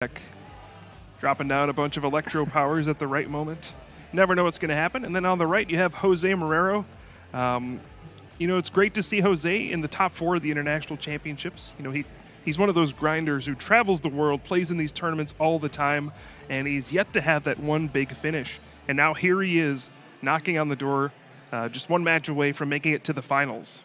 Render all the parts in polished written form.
deck, dropping down a bunch of electro powers at the right moment. Never know what's going to happen. And then on the right, you have Jose Marrero. It's great to see Jose in the top 4 of the international championships. He's one of those grinders who travels the world, plays in these tournaments all the time, and he's yet to have that one big finish. And now here he is, knocking on the door, just one match away from making it to the finals.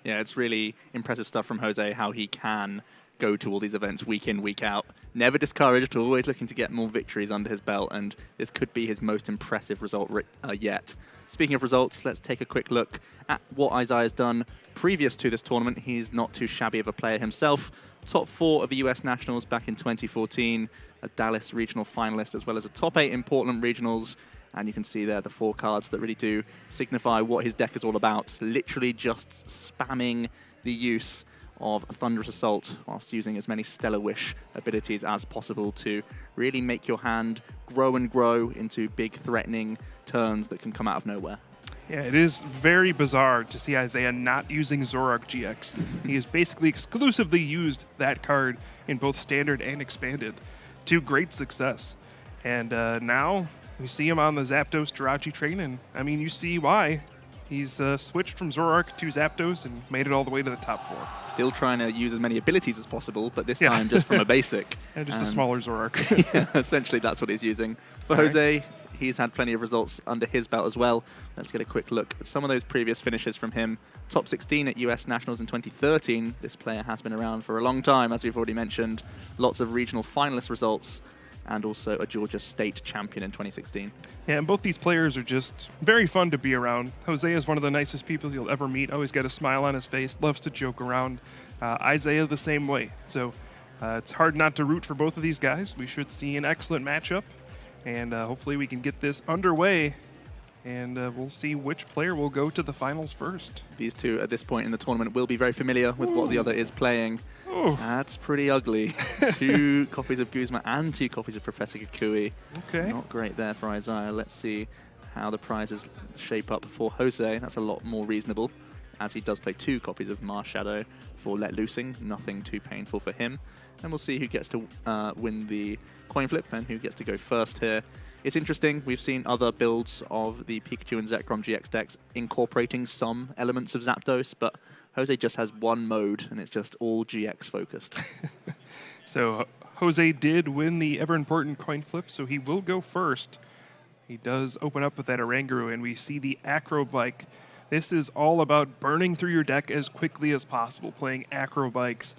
Yeah, it's really impressive stuff from Jose, how he can go to all these events week in, week out. Never discouraged, always looking to get more victories under his belt, and this could be his most impressive result yet. Speaking of results, let's take a quick look at what Isaiah's done previous to this tournament. He's not too shabby of a player himself. Top 4 of the US Nationals back in 2014, a Dallas regional finalist, as well as a top 8 in Portland regionals. And you can see there the 4 cards that really do signify what his deck is all about. Literally just spamming the use of Thunderous Assault whilst using as many Stellar Wish abilities as possible to really make your hand grow and grow into big threatening turns that can come out of nowhere. Yeah, it is very bizarre to see Isaiah not using Zoroark GX. He has basically exclusively used that card in both Standard and Expanded to great success. And now we see him on the Zapdos Jirachi train, and I mean, you see why. He's switched from Zoroark to Zapdos and made it all the way to the top 4. Still trying to use as many abilities as possible, but this time just from a basic. And just a smaller Zoroark. Yeah, essentially that's what he's using. For Jose, he's had plenty of results under his belt as well. Let's get a quick look at some of those previous finishes from him. Top 16 at US Nationals in 2013. This player has been around for a long time, as we've already mentioned. Lots of regional finalist results, and also a Georgia State champion in 2016. Yeah, and both these players are just very fun to be around. Jose is one of the nicest people you'll ever meet, always got a smile on his face, loves to joke around. Isaiah the same way. So it's hard not to root for both of these guys. We should see an excellent matchup, and hopefully we can get this underway, and we'll see which player will go to the finals first. These two at this point in the tournament will be very familiar with what the other is playing. Ooh. That's pretty ugly. 2 copies of Guzma and 2 copies of Professor Kukui. Okay. Not great there for Isaiah. Let's see how the prizes shape up for Jose. That's a lot more reasonable, as he does play 2 copies of Marshadow for Let Loosing. Nothing too painful for him. And we'll see who gets to win the coin flip and who gets to go first here. It's interesting, we've seen other builds of the Pikachu and Zekrom GX decks incorporating some elements of Zapdos, but Jose just has one mode, and it's just all GX focused. So Jose did win the ever-important coin flip, so he will go first. He does open up with that Oranguru, and we see the Acro Bike. This is all about burning through your deck as quickly as possible, playing Acro Bikes,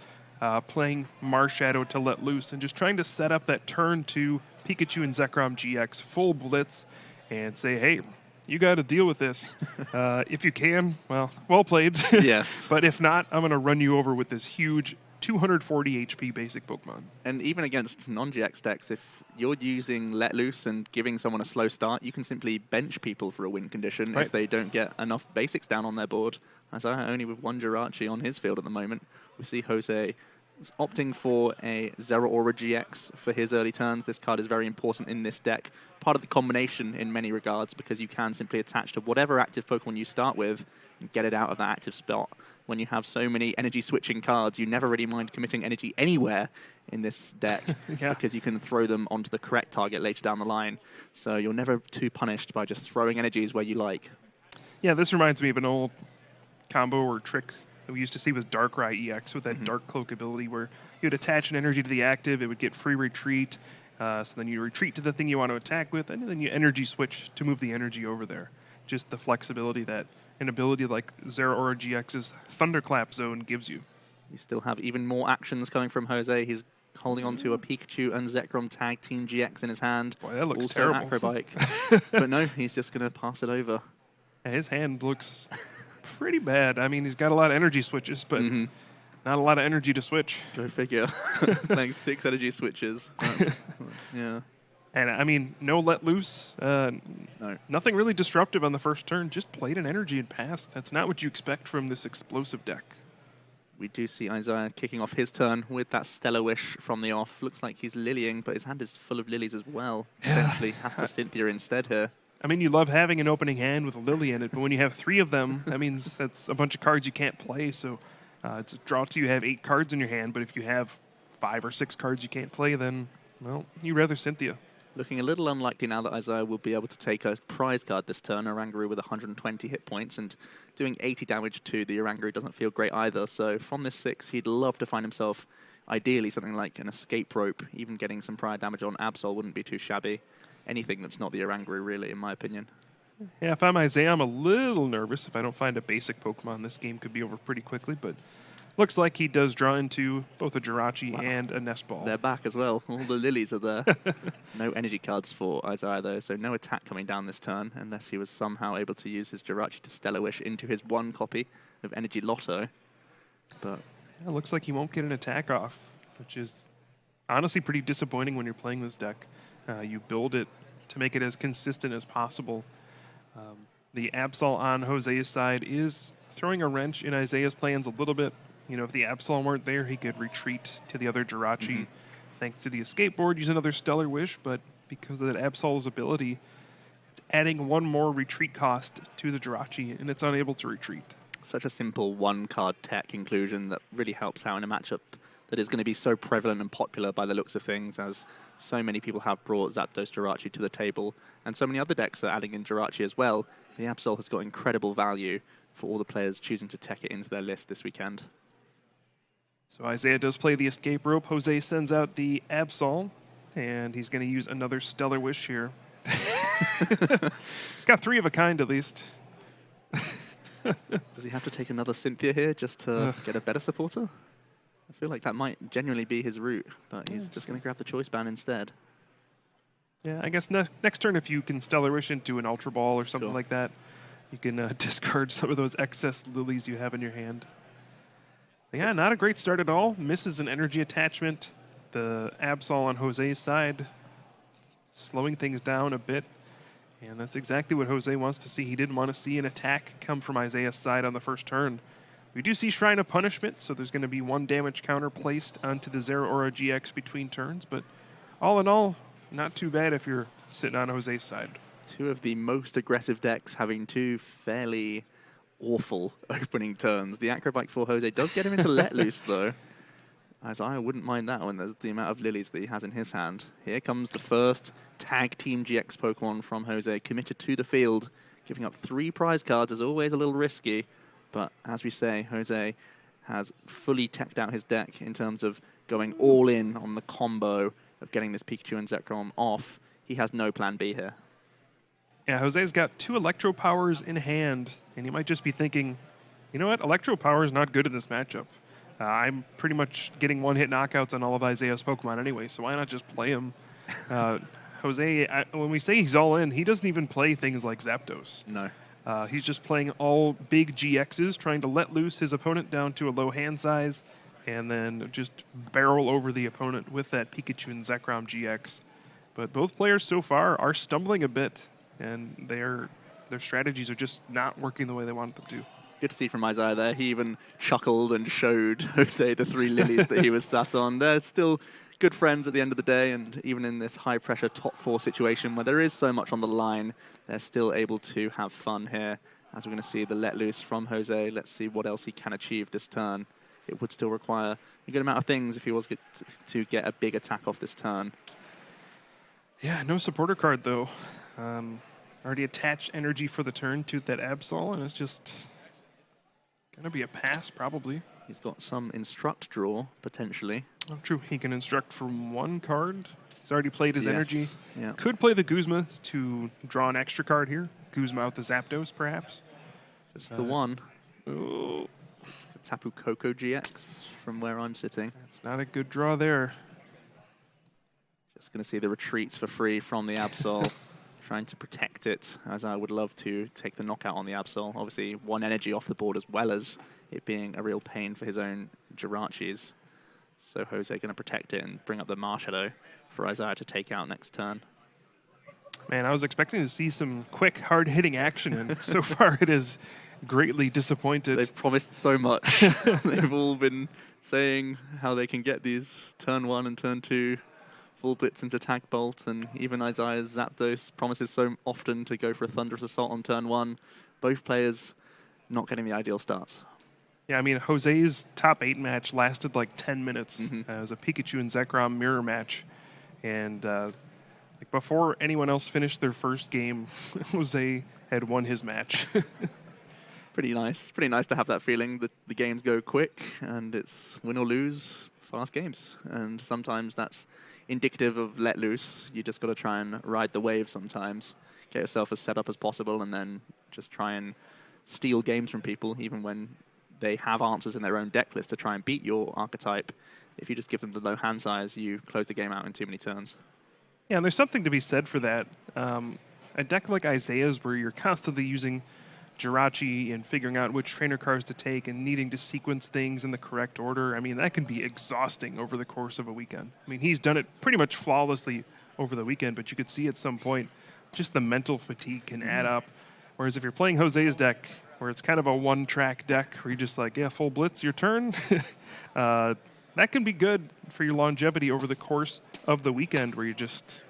playing Marshadow to let loose, and just trying to set up that turn 2 Pikachu and Zekrom GX full blitz and say, hey, you got to deal with this. If you can, well played. Yes. But if not, I'm going to run you over with this huge 240 HP basic Pokemon. And even against non-GX decks, if you're using Let Loose and giving someone a slow start, you can simply bench people for a win condition if they don't get enough basics down on their board. Isaiah only with 1 Jirachi on his field at the moment. We see Jose opting for a Zeraora GX for his early turns. This card is very important in this deck. Part of the combination in many regards, because you can simply attach to whatever active Pokemon you start with and get it out of that active spot. When you have so many energy switching cards, you never really mind committing energy anywhere in this deck because you can throw them onto the correct target later down the line. So you're never too punished by just throwing energies where you like. Yeah, this reminds me of an old combo or trick that we used to see with Darkrai EX with that Dark Cloak ability, where you would attach an energy to the active, it would get free retreat, so then you retreat to the thing you want to attack with, and then you energy switch to move the energy over there. Just the flexibility that an ability like Zeraora GX's Thunderclap Zone gives you. You still have even more actions coming from Jose. He's holding on to a Pikachu and Zekrom Tag Team GX in his hand. Boy, that looks also terrible. Acrobike. But no, he's just going to pass it over. And his hand looks pretty bad. I mean, he's got a lot of energy switches, but not a lot of energy to switch. Go figure. Playing 6 energy switches. Yeah. And I mean, no let loose. No. Nothing really disruptive on the first turn. Just played an energy and passed. That's not what you expect from this explosive deck. We do see Isaiah kicking off his turn with that Stellar Wish from the off. Looks like he's Lilying, but his hand is full of lilies as well. Essentially has to Cynthia instead here. I mean, you love having an opening hand with a Lily in it, but when you have 3 of them, that means that's a bunch of cards you can't play. So it's a draw to you have 8 cards in your hand, but if you have 5 or 6 cards you can't play, then Well, you rather Cynthia. Looking a little unlikely now that Isaiah will be able to take a prize card this turn, Oranguru with 120 hit points, and doing 80 damage to the Oranguru doesn't feel great either. So from this 6, he'd love to find himself, ideally, something like an escape rope. Even getting some prior damage on Absol wouldn't be too shabby. Anything that's not the Oranguru, really, in my opinion. Yeah, if I'm Isaiah, I'm a little nervous. If I don't find a basic Pokemon, this game could be over pretty quickly, but looks like he does draw into both a Jirachi and a Nest Ball. They're back as well. All the lilies are there. No energy cards for Isaiah, though, so no attack coming down this turn, unless he was somehow able to use his Jirachi to Stellar Wish into his 1 copy of Energy Lotto. But it looks like he won't get an attack off, which is honestly pretty disappointing when you're playing this deck. You build it to make it as consistent as possible. The Absol on Jose's side is throwing a wrench in Isaiah's plans a little bit. You know, if the Absol weren't there, he could retreat to the other Jirachi thanks to the escape board, use another Stellar Wish, but because of that Absol's ability, it's adding 1 more retreat cost to the Jirachi, and it's unable to retreat. Such a simple 1-card tech inclusion that really helps out in a matchup that is going to be so prevalent and popular by the looks of things, as so many people have brought Zapdos Jirachi to the table, and so many other decks are adding in Jirachi as well. The Absol has got incredible value for all the players choosing to tech it into their list this weekend. So Isaiah does play the escape rope. Jose sends out the Absol, and he's going to use another Stellar Wish here. He's got 3 of a kind at least. Does he have to take another Cynthia here just to get a better supporter? I feel like that might genuinely be his route, but he's just going to grab the Choice Band instead. Yeah, I guess next turn, if you can Stellar Wish into an Ultra Ball or something like that, you can discard some of those excess lilies you have in your hand. Yeah, not a great start at all. Misses an energy attachment. The Absol on Jose's side, slowing things down a bit. And that's exactly what Jose wants to see. He didn't want to see an attack come from Isaiah's side on the first turn. We do see Shrine of Punishment, so there's going to be 1 damage counter placed onto the Zero Aura GX between turns. But all in all, not too bad if you're sitting on Jose's side. 2 of the most aggressive decks having 2 fairly awful opening turns. The Acrobike for Jose does get him into Let Loose, though. As I wouldn't mind that when there's the amount of lilies that he has in his hand. Here comes the first Tag Team GX Pokemon from Jose, committed to the field. Giving up 3 prize cards is always a little risky, but as we say, Jose has fully teched out his deck in terms of going all in on the combo of getting this Pikachu and Zekrom off. He has no plan B here. Yeah, Jose's got 2 Electro Powers in hand, and he might just be thinking, you know what, Electro Power is not good in this matchup. I'm pretty much getting 1-hit knockouts on all of Isaiah's Pokemon anyway, so why not just play him? Jose, when we say he's all in, he doesn't even play things like Zapdos. No. He's just playing all big GXs, trying to let loose his opponent down to a low hand size, and then just barrel over the opponent with that Pikachu and Zekrom GX. But both players so far are stumbling a bit, and their strategies are just not working the way they want them to. Good to see from Isaiah there. He even chuckled and showed Jose the 3 lilies that he was sat on. They're still good friends at the end of the day, and even in this high-pressure top 4 situation where there is so much on the line, they're still able to have fun here. As we're going to see the let loose from Jose, let's see what else he can achieve this turn. It would still require a good amount of things if he was to get a big attack off this turn. Yeah, no supporter card, though. Already attached energy for the turn to that Absol, and it's just going to be a pass, probably. He's got some instruct draw, potentially. Oh, true. He can instruct from 1 card. He's already played his energy. Yeah. Could play the Guzma to draw an extra card here. Guzma out the Zapdos, perhaps. It's the one. Oh. Tapu Koko GX from where I'm sitting. That's not a good draw there. Just going to see the retreats for free from the Absol. Trying to protect it, as I would love to take the knockout on the Absol. Obviously, 1 energy off the board, as well as it being a real pain for his own Jirachis. So Jose going to protect it and bring up the Marshadow for Isaiah to take out next turn. Man, I was expecting to see some quick, hard-hitting action, and so far it is greatly disappointed. They've promised so much. They've all been saying how they can get these turn 1 and turn 2 full blitz into Tag Bolt, and even Isaiah's Zapdos promises so often to go for a Thunderous Assault on turn 1. Both players not getting the ideal starts. Yeah, I mean, Jose's top 8 match lasted like 10 minutes. It was a Pikachu and Zekrom mirror match. And like before anyone else finished their first game, Jose had won his match. Pretty nice. Pretty nice to have that feeling that the games go quick and it's win or lose, fast games. And sometimes that's indicative of let loose. You just got to try and ride the wave sometimes. Get yourself as set up as possible and then just try and steal games from people, even when they have answers in their own deck list to try and beat your archetype. If you just give them the low hand size, you close the game out in too many turns. Yeah, and there's something to be said for that. A deck like Isaiah's, where you're constantly using Jirachi and figuring out which trainer cards to take and needing to sequence things in the correct order, I mean, that can be exhausting over the course of a weekend. I mean, he's done it pretty much flawlessly over the weekend, but you could see at some point just the mental fatigue can add up. Whereas if you're playing Jose's deck, where it's kind of a one-track deck, where you're just like, yeah, full blitz, your turn, that can be good for your longevity over the course of the weekend, where you're just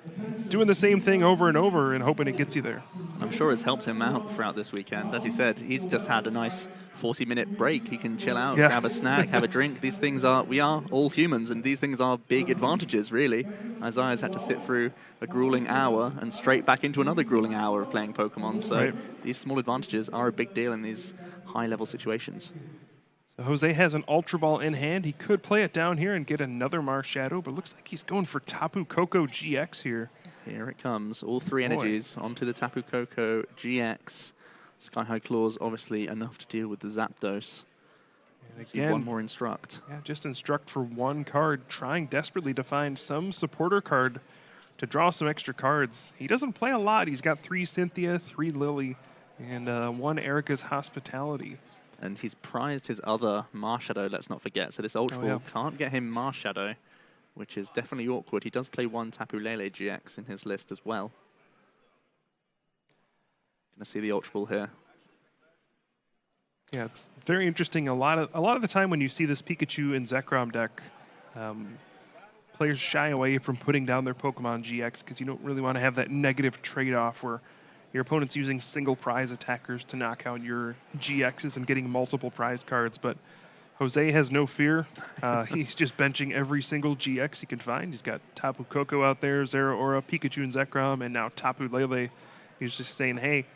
doing the same thing over and over and hoping it gets you there. I'm sure it's helped him out throughout this weekend. As you said, he's just had a nice 40-minute break. He can chill out, grab a snack, have a drink. These things we are all humans, and these things are big advantages, really. Isaiah's had to sit through a grueling hour and straight back into another grueling hour of playing Pokemon. So these small advantages are a big deal in these high-level situations. So Jose has an Ultra Ball in hand. He could play it down here and get another Marshadow, but it looks like he's going for Tapu Koko GX here. Here it comes. All three energies onto the Tapu Koko GX. Sky High Claws, obviously enough to deal with the Zapdos. And again, one more Instruct. Yeah, just Instruct for one card, trying desperately to find some supporter card to draw some extra cards. He doesn't play a lot. He's got 3 Cynthia, 3 Lily, and 1 Erica's Hospitality. And he's prized his other Marshadow, let's not forget. So this Ultra Ball can't get him Marshadow, which is definitely awkward. He does play 1 Tapu Lele GX in his list as well. Gonna see the Ultra Ball here. Yeah, it's very interesting. A lot of the time when you see this Pikachu and Zekrom deck, players shy away from putting down their Pokemon GX because you don't really want to have that negative trade-off where your opponent's using single prize attackers to knock out your GXs and getting multiple prize cards. But Jose has no fear. He's just benching every single GX he can find. He's got Tapu Koko out there, Zeraora, Pikachu and Zekrom, and now Tapu Lele. He's just saying, hey,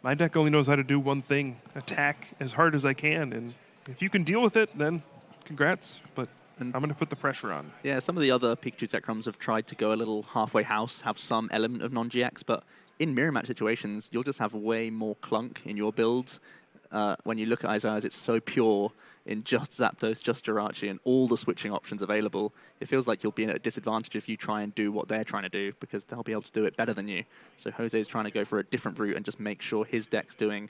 my deck only knows how to do one thing, attack as hard as I can. And if you can deal with it, then congrats. But I'm going to put the pressure on. Yeah, some of the other Pikachu Zekroms have tried to go a little halfway house, have some element of non-GX, but in mirror match situations, you'll just have way more clunk in your builds. When you look at Isaiah's, it's so pure in just Zapdos, just Jirachi, and all the switching options available. It feels like you'll be at a disadvantage if you try and do what they're trying to do, because they'll be able to do it better than you. So Jose's trying to go for a different route and just make sure his deck's doing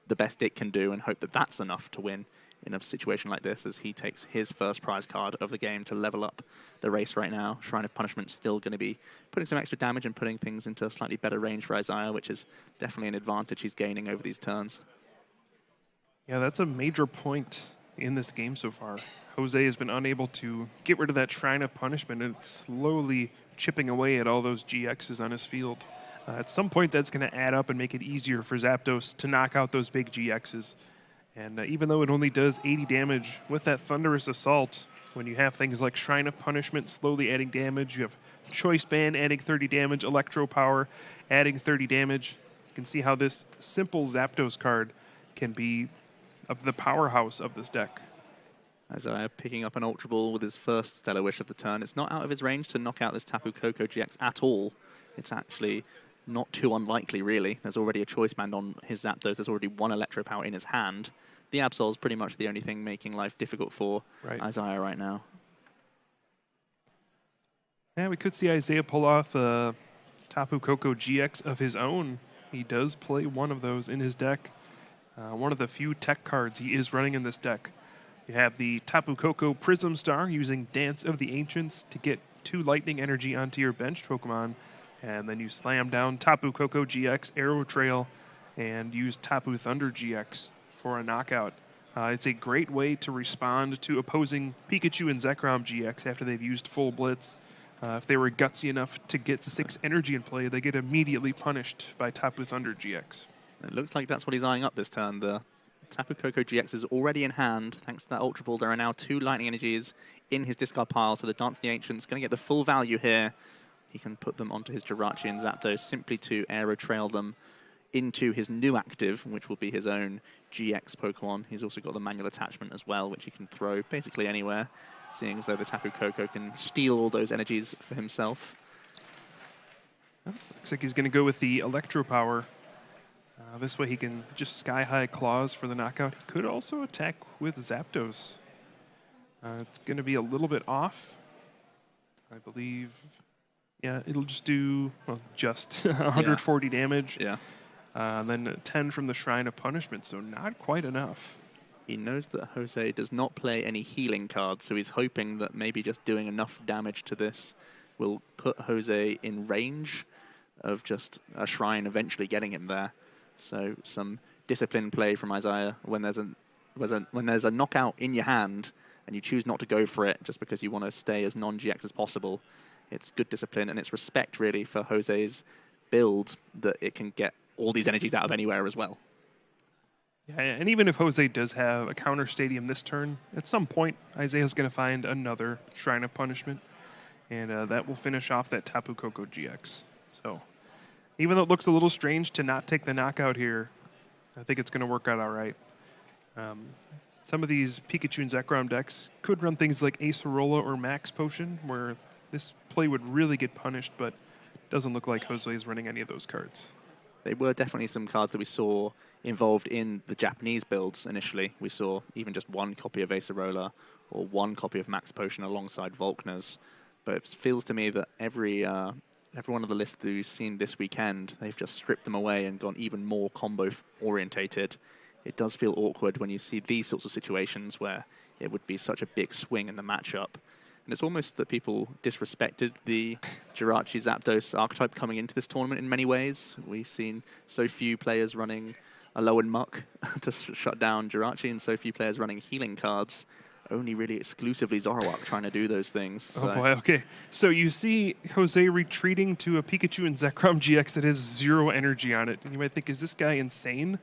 the best it can do and hope that that's enough to win in a situation like this, as he takes his first prize card of the game to level up the race right now. Shrine of Punishment's still going to be putting some extra damage and putting things into a slightly better range for Isaiah, which is definitely an advantage he's gaining over these turns. Yeah, that's a major point in this game so far. Jose has been unable to get rid of that Shrine of Punishment, and it's slowly chipping away at all those GXs on his field. At some point, that's going to add up and make it easier for Zapdos to knock out those big GXs. And even though it only does 80 damage with that Thunderous Assault, when you have things like Shrine of Punishment slowly adding damage, you have Choice Band adding 30 damage, Electro Power adding 30 damage, you can see how this simple Zapdos card can be the powerhouse of this deck. Isaiah picking up an Ultra Ball with his first Stellar Wish of the turn. It's not out of his range to knock out this Tapu Koko GX at all. It's actually not too unlikely, really. There's already a Choice Band on his Zapdos. There's already 1 Electro Power in his hand. The Absol's pretty much the only thing making life difficult for Isaiah right now. Yeah, we could see Isaiah pull off a Tapu Koko GX of his own. He does play one of those in his deck. One of the few tech cards he is running in this deck. You have the Tapu Koko Prism Star using Dance of the Ancients to get 2 Lightning Energy onto your benched Pokemon. And then you slam down Tapu Koko GX, Arrow Trail, and use Tapu Thunder GX for a knockout. It's a great way to respond to opposing Pikachu and Zekrom GX after they've used full Blitz. If they were gutsy enough to get 6 energy in play, they get immediately punished by Tapu Thunder GX. It looks like that's what he's eyeing up this turn. The Tapu Koko GX is already in hand. Thanks to that Ultra Ball, there are now 2 Lightning Energies in his discard pile, so the Dance of the Ancients going to get the full value here. he can put them onto his Jirachi and Zapdos simply to Aero Trail them into his new active, which will be his own GX Pokemon. He's also got the manual attachment as well, which he can throw basically anywhere, seeing as though the Tapu Koko can steal all those energies for himself. Looks like he's going to go with the Electro Power. This way he can just sky-high claws for the knockout. He could also attack with Zapdos. It's going to be a little bit off, I believe. Yeah, it'll just do, well, just 140 damage. Yeah. Then 10 from the Shrine of Punishment, so not quite enough. He knows that Jose does not play any healing cards, so he's hoping that maybe just doing enough damage to this will put Jose in range of just a Shrine eventually getting him there. So some disciplined play from Isaiah when there's a knockout in your hand and you choose not to go for it just because you want to stay as non-GX as possible. It's good discipline, and it's respect, really, for Jose's build that it can get all these energies out of anywhere as well. Yeah, and even if Jose does have a counter stadium this turn, at some point, Isaiah's going to find another Shrine of Punishment, and that will finish off that Tapu Koko GX. So even though it looks a little strange to not take the knockout here, I think it's going to work out all right. Some of these Pikachu and Zekrom decks could run things like Acerola or Max Potion, where this play would really get punished, but it doesn't look like Jose is running any of those cards. They were definitely some cards that we saw involved in the Japanese builds initially. We saw even just one copy of Acerola or one copy of Max Potion alongside Volkners. But it feels to me that every one of the lists that we've seen this weekend, they've just stripped them away and gone even more combo-orientated. It does feel awkward when you see these sorts of situations where it would be such a big swing in the matchup. And it's almost that people disrespected the Jirachi Zapdos archetype coming into this tournament in many ways. We've seen so few players running Alolan Muck to shut down Jirachi, and so few players running healing cards. Only really exclusively Zoroark trying to do those things. Oh boy, okay. So you see Jose retreating to a Pikachu and Zekrom GX that has 0 energy on it. And you might think, is this guy insane?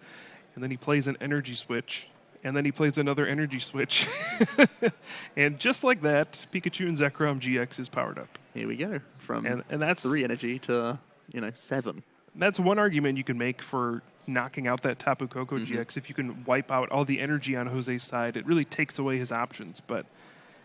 And then he plays an energy switch. And then he plays another energy switch. And just like that, Pikachu and Zekrom GX is powered up. Here we go. From and that's 3 energy to, 7. That's one argument you can make for knocking out that Tapu Koko GX. If you can wipe out all the energy on Jose's side, it really takes away his options. But,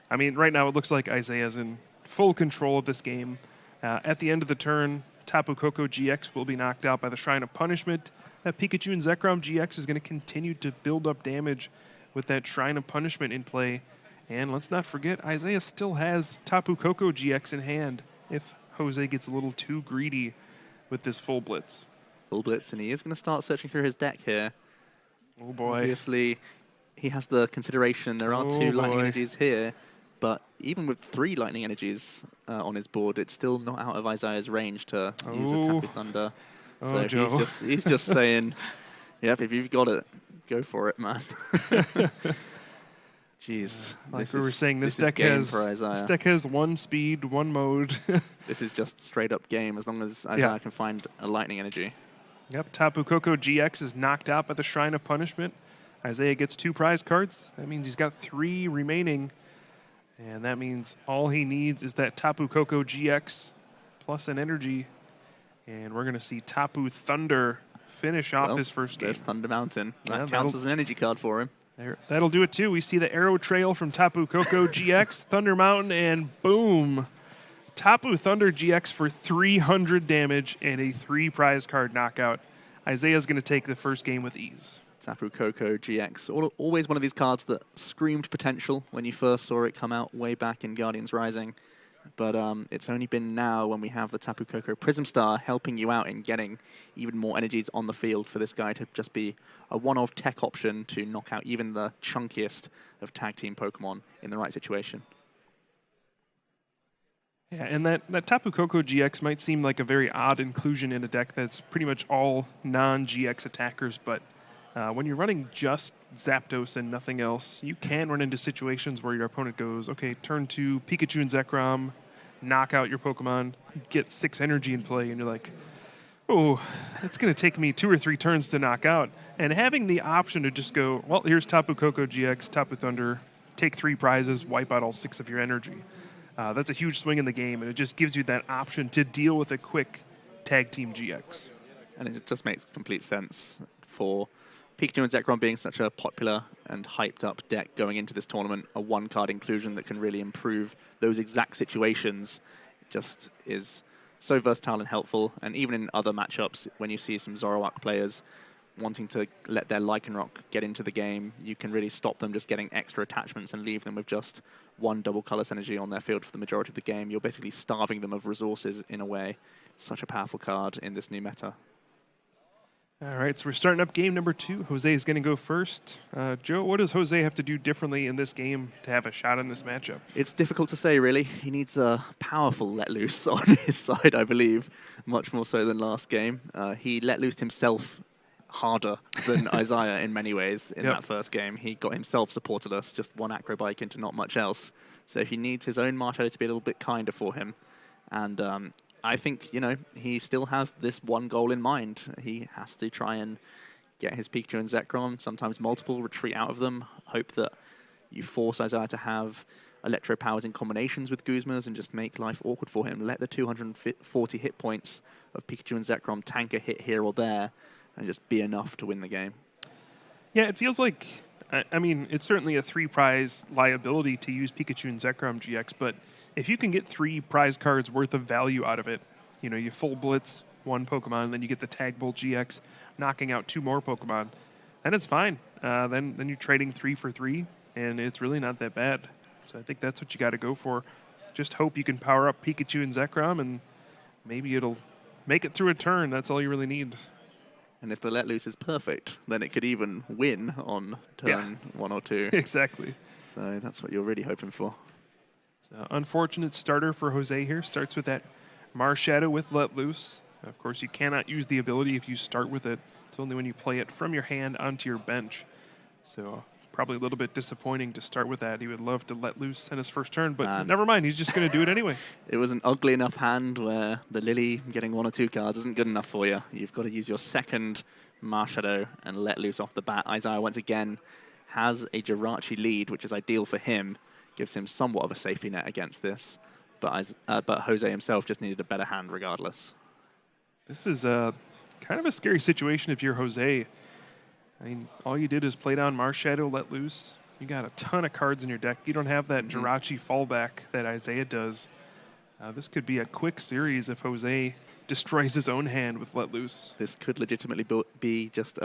I mean, right now it looks like Isaiah's in full control of this game. At the end of the turn, Tapu Koko GX will be knocked out by the Shrine of Punishment. That Pikachu and Zekrom GX is going to continue to build up damage with that Shrine of Punishment in play. And let's not forget, Isaiah still has Tapu Koko GX in hand if Jose gets a little too greedy with this full blitz. Full blitz, and he is going to start searching through his deck here. Oh boy. Obviously, he has the consideration. There are 2 lightning energies here, but even with 3 lightning energies on his board, it's still not out of Isaiah's range to use a Tapu Thunder. So he's just saying, yep, if you've got it, go for it, man. Jeez. Like we were saying, this deck has 1 speed, 1 mode. This is just straight up game as long as Isaiah can find a lightning energy. Yep, Tapu Koko GX is knocked out by the Shrine of Punishment. Isaiah gets 2 prize cards. That means he's got 3 remaining. And that means all he needs is that Tapu Koko GX plus an energy. And we're going to see Tapu Thunder finish off this first game. There's Thunder Mountain. That counts as an energy card for him. That'll do it too. We see the Aero Trail from Tapu Koko GX, Thunder Mountain, and boom. Tapu Thunder GX for 300 damage and a 3 prize card knockout. Isaiah's going to take the first game with ease. Tapu Koko GX. Always one of these cards that screamed potential when you first saw it come out way back in Guardians Rising. But it's only been now when we have the Tapu Koko Prism Star helping you out in getting even more energies on the field for this guy to just be a one-off tech option to knock out even the chunkiest of tag team Pokemon in the right situation. Yeah, and that Tapu Koko GX might seem like a very odd inclusion in a deck that's pretty much all non-GX attackers, but when you're running just Zapdos and nothing else, you can run into situations where your opponent goes, okay, turn 2, Pikachu and Zekrom, knock out your Pokemon, get 6 energy in play, and you're like, oh, it's going to take me 2 or 3 turns to knock out. And having the option to just go, well, here's Tapu Koko GX, Tapu Thunder, take 3 prizes, wipe out all 6 of your energy. that's a huge swing in the game, and it just gives you that option to deal with a quick tag team GX. And it just makes complete sense for Pikachu and Zekrom being such a popular and hyped up deck going into this tournament. A one-card inclusion that can really improve those exact situations just is so versatile and helpful. And even in other matchups, when you see some Zoroark players wanting to let their Lycanroc get into the game, you can really stop them just getting extra attachments and leave them with just one double color synergy on their field for the majority of the game. You're basically starving them of resources in a way. Such a powerful card in this new meta. All right, so we're starting up game number 2. Jose is going to go first. Joe, what does Jose have to do differently in this game to have a shot in this matchup? It's difficult to say, really. He needs a powerful let loose on his side, I believe, much more so than last game. He let loose himself harder than Isaiah in many ways in that first game. He got himself supportless, just one acro bike into not much else. So he needs his own Marshadow to be a little bit kinder for him. And I think, he still has this one goal in mind. He has to try and get his Pikachu and Zekrom, sometimes multiple, retreat out of them, hope that you force Isaiah to have Electro Powers in combinations with Guzma's and just make life awkward for him. Let the 240 hit points of Pikachu and Zekrom tank a hit here or there and just be enough to win the game. Yeah, it feels like, I mean, it's certainly a 3-prize liability to use Pikachu and Zekrom GX, but if you can get 3 prize cards worth of value out of it, you full blitz 1 Pokemon, and then you get the Tag Bolt GX knocking out 2 more Pokemon, then it's fine. Then you're trading 3 for 3, and it's really not that bad. So I think that's what you got to go for. Just hope you can power up Pikachu and Zekrom, and maybe it'll make it through a turn. That's all you really need. And if the let loose is perfect, then it could even win on turn 1 or 2. Exactly. So that's what you're really hoping for. So unfortunate starter for Jose here. Starts with that Marshadow with let loose. Of course, you cannot use the ability if you start with it. It's only when you play it from your hand onto your bench. So probably a little bit disappointing to start with that. He would love to let loose in his first turn, but never mind. He's just going to do it anyway. It was an ugly enough hand where the Lily getting 1 or 2 cards isn't good enough for you. You've got to use your second Marshadow and let loose off the bat. Isaiah, once again, has a Jirachi lead, which is ideal for him. Gives him somewhat of a safety net against this. But Jose himself just needed a better hand regardless. This is kind of a scary situation if you're Jose. I mean, all you did is play down Marshadow, let loose. You got a ton of cards in your deck. You don't have that Jirachi fallback that Isaiah does. This could be a quick series if Jose destroys his own hand with let loose. This could legitimately be just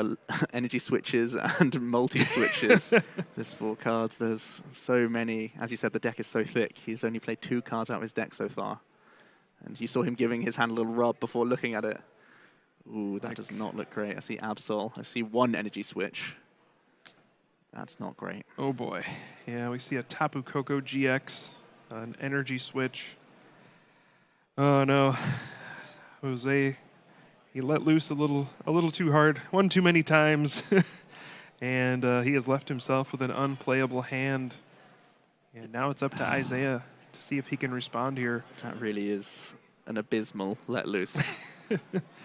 energy switches and multi-switches. There's 4 cards. There's so many. As you said, the deck is so thick. He's only played 2 cards out of his deck so far. And you saw him giving his hand a little rub before looking at it. Ooh, that does not look great. I see Absol. I see 1 energy switch. That's not great. Oh boy. Yeah, we see a Tapu Koko GX, an energy switch. Oh no. Jose, he let loose a little too hard, one too many times. And he has left himself with an unplayable hand. And now it's up to Isaiah to see if he can respond here. That really is an abysmal let loose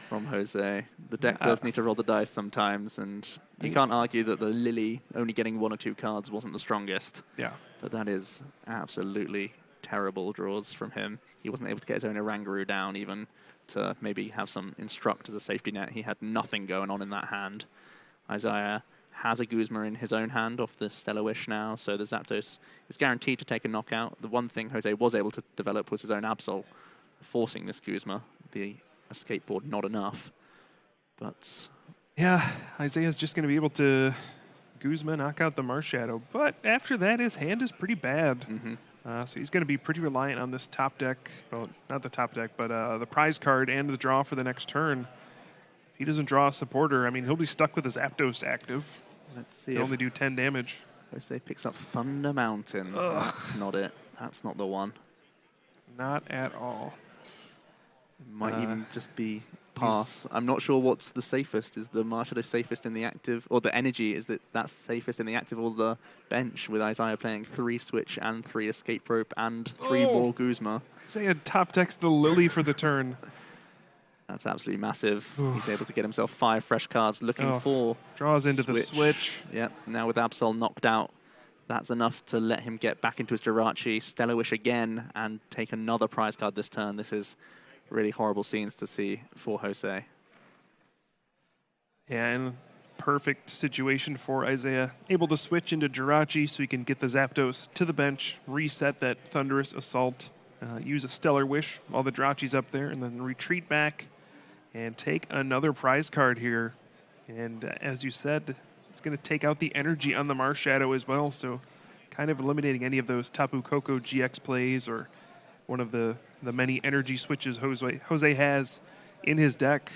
from Jose. The deck does need to roll the dice sometimes, and you can't argue that the Lily only getting 1 or 2 cards wasn't the strongest. Yeah. But that is absolutely terrible draws from him. He wasn't able to get his own Oranguru down even to maybe have some Instruct as a safety net. He had nothing going on in that hand. Isaiah has a Guzma in his own hand off the Stellar Wish now, so the Zapdos is guaranteed to take a knockout. The one thing Jose was able to develop was his own Absol, forcing this Guzma. The escape board not enough, but yeah, Isaiah's just going to be able to Guzma knock out the Marshadow, but after that his hand is pretty bad. So he's going to be pretty reliant on this top deck, well, not the top deck, but the prize card and the draw for the next turn. If he doesn't draw a supporter, I mean, he'll be stuck with his Zapdos active. Let's see. He'll only do 10 damage. Jose picks up Thunder Mountain. That's not it. That's not the one. Not at all. It might even just be pass. I'm not sure what's the safest. Is the Marshadow safest in the active, or the energy, is that's safest in the active or the bench, with Isaiah playing 3 switch and 3 escape rope and 3 more Guzma. Isaiah top decks the Lily for the turn. That's absolutely massive. He's able to get himself 5 fresh cards, looking for draws into the switch. Yep. Now with Absol knocked out, That's enough to let him get back into his Jirachi, Stellar Wish again, and take another prize card this turn. This is really horrible scenes to see for Jose. Yeah, and perfect situation for Isaiah. Able to switch into Jirachi so he can get the Zapdos to the bench, reset that Thunderous Assault, use a Stellar Wish while the Jirachi's up there, and then retreat back and take another prize card here. And as you said, it's going to take out the energy on the Marshadow as well, so kind of eliminating any of those Tapu Koko GX plays or one of the many energy switches Jose has in his deck.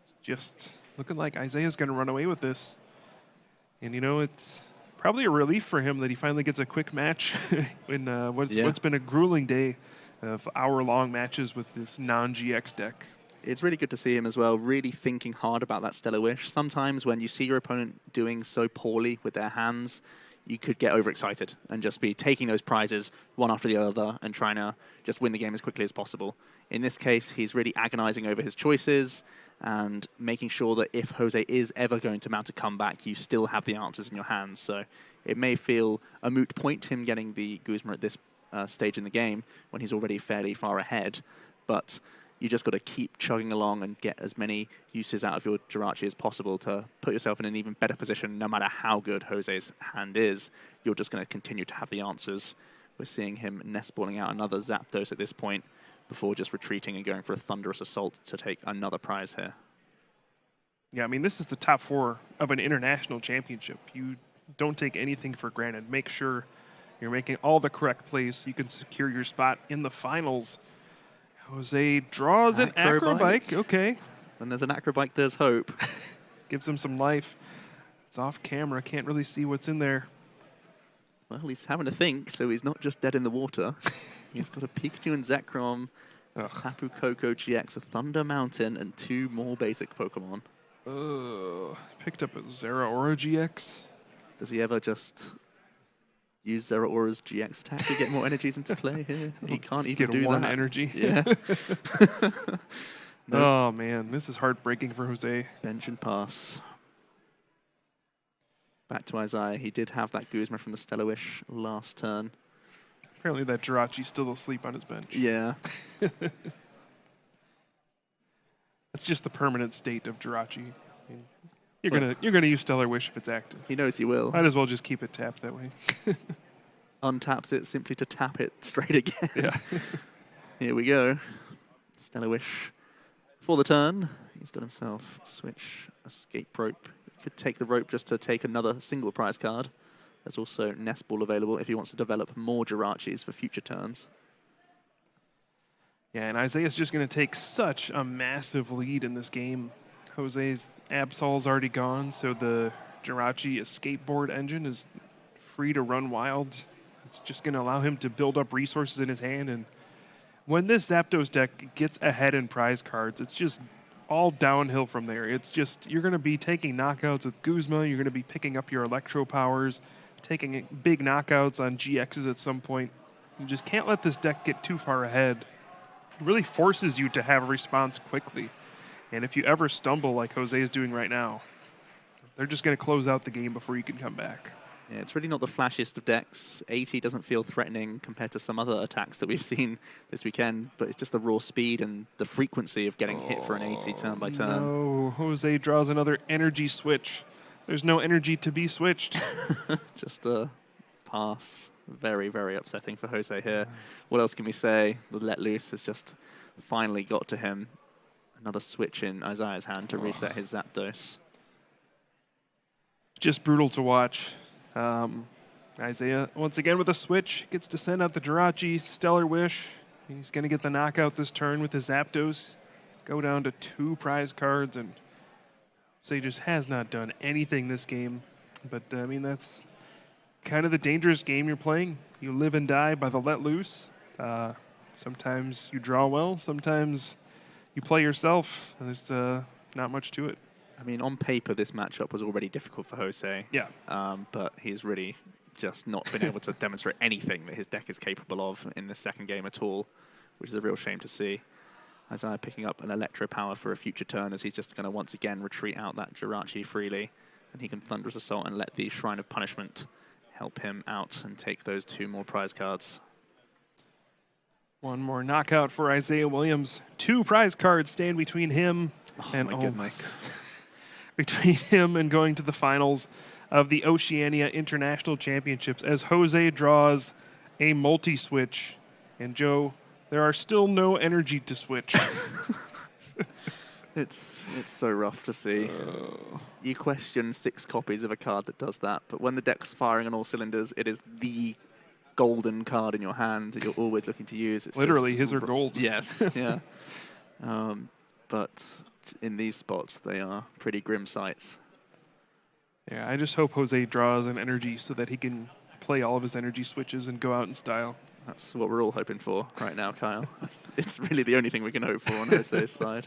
It's just looking like Isaiah's going to run away with this. And, you know, it's probably a relief for him that he finally gets a quick match in what's been a grueling day of hour-long matches with this non-GX deck. It's really good to see him as well, really thinking hard about that Stellar Wish. Sometimes when you see your opponent doing so poorly with their hands, you could get overexcited and just be taking those prizes one after the other and trying to just win the game as quickly as possible. In this case, he's really agonizing over his choices and making sure that if Jose is ever going to mount a comeback, you still have the answers in your hands. So it may feel a moot point, him getting the Guzma at this stage in the game when he's already fairly far ahead, but you just got to keep chugging along and get as many uses out of your Jirachi as possible to put yourself in an even better position. No matter how good Jose's hand is, you're just going to continue to have the answers. We're seeing him nest balling out another Zapdos at this point before just retreating and going for a Thunderous Assault to take another prize here. Yeah, I mean, this is the top 4 of an international championship. You don't take anything for granted. Make sure you're making all the correct plays so you can secure your spot in the finals. Jose draws an Acrobike. Okay. When there's an Acrobike, there's hope. Gives him some life. It's off camera. Can't really see what's in there. Well, he's having to think, so he's not just dead in the water. He's got a Pikachu and Zekrom, Tapu Koko GX, a Thunder Mountain, and 2 more basic Pokemon. Picked up a Zeraora GX. Does he ever just use Zeraora's GX attack to get more energies into play here? He can't even do that. Get 1 energy. Yeah. No. Oh, man. This is heartbreaking for Jose. Bench and pass. Back to Isaiah. He did have that Guzma from the Stellar Wish last turn. Apparently that Jirachi's still asleep on his bench. Yeah. That's just the permanent state of Jirachi. You're gonna use Stellar Wish if it's active. He knows he will. Might as well just keep it tapped that way. Untaps it simply to tap it straight again. Yeah. Here we go. Stellar Wish for the turn. He's got himself switch escape rope. He could take the rope just to take another single prize card. There's also Nest Ball available if he wants to develop more Jirachis for future turns. Yeah, and Isaiah's just going to take such a massive lead in this game. Jose's Absol's already gone, so the Jirachi escape board engine is free to run wild. It's just going to allow him to build up resources in his hand, and when this Zapdos deck gets ahead in prize cards, it's just all downhill from there. It's just, you're going to be taking knockouts with Guzma, you're going to be picking up your Electro powers, taking big knockouts on GXs at some point. You just can't let this deck get too far ahead. It really forces you to have a response quickly. And if you ever stumble like Jose is doing right now, they're just going to close out the game before you can come back. Yeah, it's really not the flashiest of decks. 80 doesn't feel threatening compared to some other attacks that we've seen this weekend, but it's just the raw speed and the frequency of getting hit for an 80 turn by turn. No, Jose draws another energy switch. There's no energy to be switched. Just a pass. Very, very upsetting for Jose here. What else can we say? The Let Loose has just finally got to him. Another switch in Isaiah's hand to reset his Zapdos. Just brutal to watch. Isaiah, once again with a switch, gets to send out the Jirachi, Stellar Wish. He's going to get the knockout this turn with his Zapdos. Go down to 2 prize cards, and Jose just has not done anything this game. But, I mean, that's kind of the dangerous game you're playing. You live and die by the let loose. Sometimes you draw well, sometimes you play yourself, and there's not much to it. I mean, on paper, this matchup was already difficult for Jose. Yeah. But he's really just not been able to demonstrate anything that his deck is capable of in this second game at all, which is a real shame to see. Isaiah picking up an Electro Power for a future turn as he's just going to once again retreat out that Jirachi freely, and he can Thunderous Assault and let the Shrine of Punishment help him out and take those 2 more prize cards. One more knockout for Isaiah Williams. 2 prize cards stand between him and my goodness. between him and going to the finals of the Oceania International Championships as Jose draws a multi-switch. And Joe, there are still no energy to switch. It's so rough to see. You question 6 copies of a card that does that, but when the deck's firing on all cylinders, it is the golden card in your hand that you're always looking to use. It's Literally, just his are gold. Yes, yeah. But in these spots, they are pretty grim sights. Yeah, I just hope Jose draws an energy so that he can play all of his energy switches and go out in style. That's what we're all hoping for right now, Kyle. It's really the only thing we can hope for on Jose's side.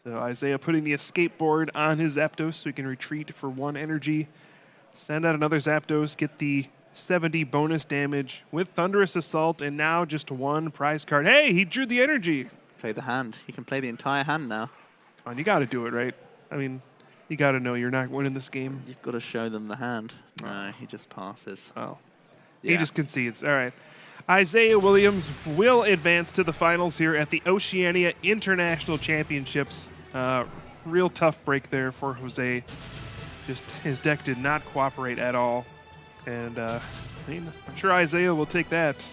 So Isaiah putting the escape board on his Zapdos so he can retreat for 1 energy. Send out another Zapdos, get the 70 bonus damage with Thunderous Assault, and now just 1 prize card. Hey, he drew the energy. Play the hand. He can play the entire hand now. Come on, you got to do it, right? I mean, you got to know you're not winning this game. You've got to show them the hand. No, he just passes. Oh, Yeah. he just concedes. All right. Isaiah Williams will advance to the finals here at the Oceania International Championships. Real tough break there for Jose. Just his deck did not cooperate at all. And I mean, I'm sure Isaiah will take that.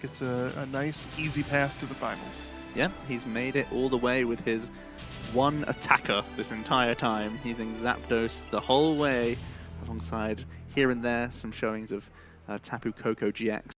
Gets a nice, easy path to the finals. Yeah, he's made it all the way with his 1 attacker this entire time, using Zapdos the whole way, alongside here and there some showings of Tapu Koko GX.